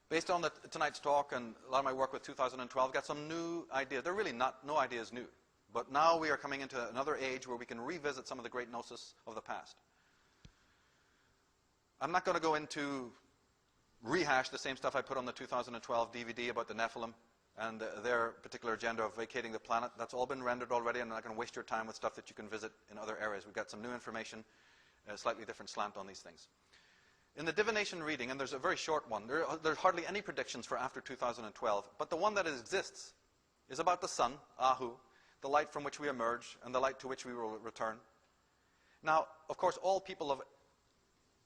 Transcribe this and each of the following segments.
Based on tonight's talk and a lot of my work with 2012, got some new ideas. They're really no ideas new. But now we are coming into another age where we can revisit some of the great gnosis of the past. I'm not going to go into rehash the same stuff I put on the 2012 DVD about the Nephilim and their particular agenda of vacating the planet. That's all been rendered already. I'm not going to waste your time with stuff that you can visit in other areas. We've got some new information, a slightly different slant on these things. In the divination reading, and there's a very short one, there's hardly any predictions for after 2012, but the one that exists is about the sun, Ahu, the light from which we emerge, and the light to which we will return. Now, of course, all people of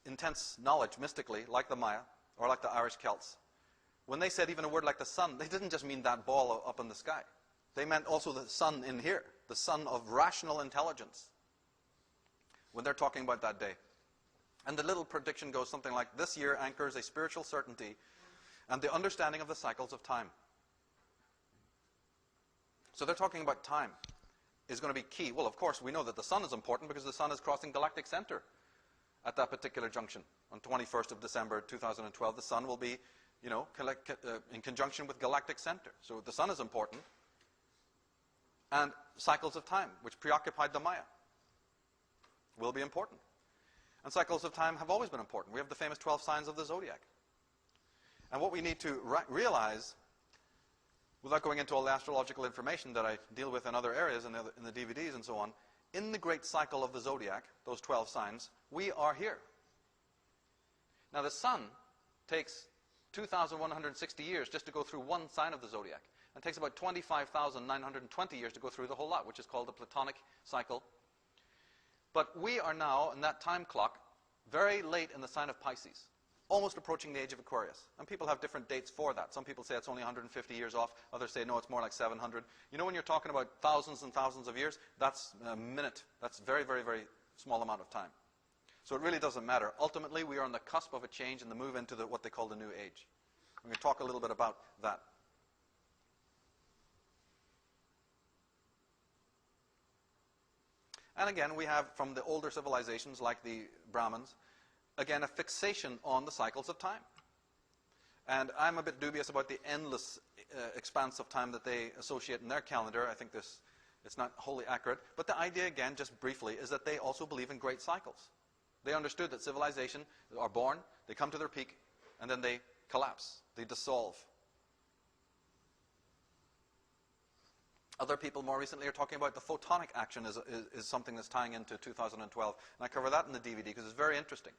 intense knowledge, mystically, like the Maya, or like the Irish Celts, when they said even a word like the sun, they didn't just mean that ball up in the sky. They meant also the sun in here, the sun of rational intelligence, when they're talking about that day. And the little prediction goes something like, this year anchors a spiritual certainty and the understanding of the cycles of time. So they're talking about time is going to be key. Well, of course, we know that the sun is important because the sun is crossing galactic center at that particular junction. On 21st of December 2012, the sun will be, in conjunction with galactic center. So the sun is important. And cycles of time, which preoccupied the Maya, will be important. And cycles of time have always been important. We have the famous 12 signs of the zodiac. And what we need to realize, without going into all the astrological information that I deal with in other areas, in the DVDs and so on, in the great cycle of the zodiac, those 12 signs, we are here. Now the sun takes 2,160 years just to go through one sign of the zodiac. And it takes about 25,920 years to go through the whole lot, which is called the Platonic cycle. But we are now, in that time clock, very late in the sign of Pisces, almost approaching the age of Aquarius. And people have different dates for that. Some people say it's only 150 years off. Others say, no, it's more like 700. You know, when you're talking about thousands and thousands of years, that's a minute. That's a very, very, very small amount of time. So it really doesn't matter. Ultimately, we are on the cusp of a change and the move into what they call the new age. We're going to talk a little bit about that. And again, we have from the older civilizations like the Brahmins, again, a fixation on the cycles of time. And I'm a bit dubious about the endless expanse of time that they associate in their calendar. I think it's not wholly accurate. But the idea, again, just briefly, is that they also believe in great cycles. They understood that civilization are born, they come to their peak, and then they collapse, they dissolve. Other people more recently are talking about the photonic action is something that's tying into 2012. And I cover that in the DVD because it's very interesting.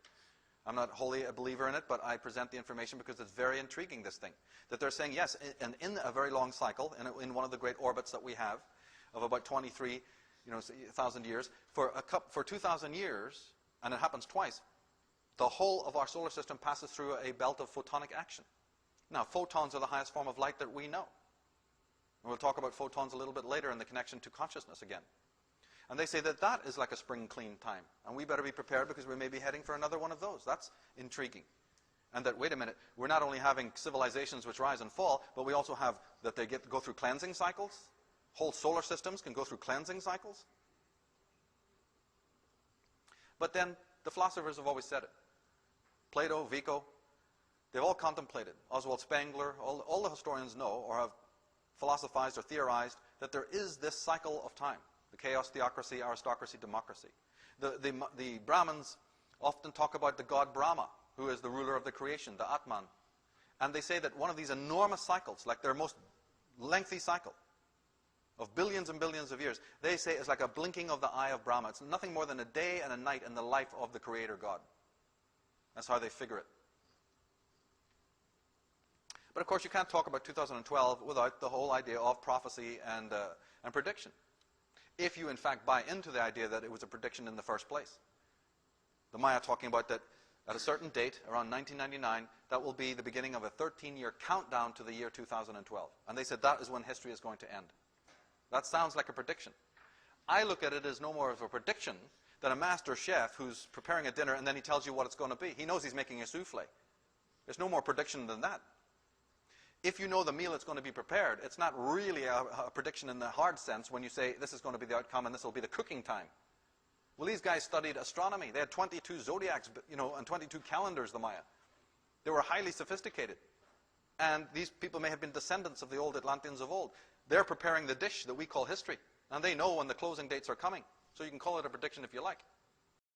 I'm not wholly a believer in it, but I present the information because it's very intriguing, this thing. That they're saying, yes, and in a very long cycle, in one of the great orbits that we have, of about 23,000 years, for 2,000 years, and it happens twice, the whole of our solar system passes through a belt of photonic action. Now, photons are the highest form of light that we know. And we'll talk about photons a little bit later in the connection to consciousness again. And they say that that is like a spring clean time. And we better be prepared because we may be heading for another one of those. That's intriguing. And that, wait a minute, we're not only having civilizations which rise and fall, but we also have that they go through cleansing cycles. Whole solar systems can go through cleansing cycles. But then the philosophers have always said it. Plato, Vico, they've all contemplated. Oswald Spengler, all the historians know or have philosophized or theorized that there is this cycle of time. The chaos, theocracy, aristocracy, democracy. The Brahmins often talk about the god Brahma, who is the ruler of the creation, the Atman. And they say that one of these enormous cycles, like their most lengthy cycle of billions and billions of years, they say is like a blinking of the eye of Brahma. It's nothing more than a day and a night in the life of the creator God. That's how they figure it. But of course, you can't talk about 2012 without the whole idea of prophecy and prediction. If you, in fact, buy into the idea that it was a prediction in the first place. The Maya talking about that at a certain date, around 1999, that will be the beginning of a 13-year countdown to the year 2012. And they said that is when history is going to end. That sounds like a prediction. I look at it as no more of a prediction than a master chef who's preparing a dinner and then he tells you what it's going to be. He knows he's making a souffle. There's no more prediction than that. If you know the meal that's going to be prepared, it's not really a prediction in the hard sense when you say this is going to be the outcome and this will be the cooking time. Well, these guys studied astronomy. They had 22 zodiacs, and 22 calendars, the Maya. They were highly sophisticated. And these people may have been descendants of the old Atlanteans of old. They're preparing the dish that we call history. And they know when the closing dates are coming. So you can call it a prediction if you like.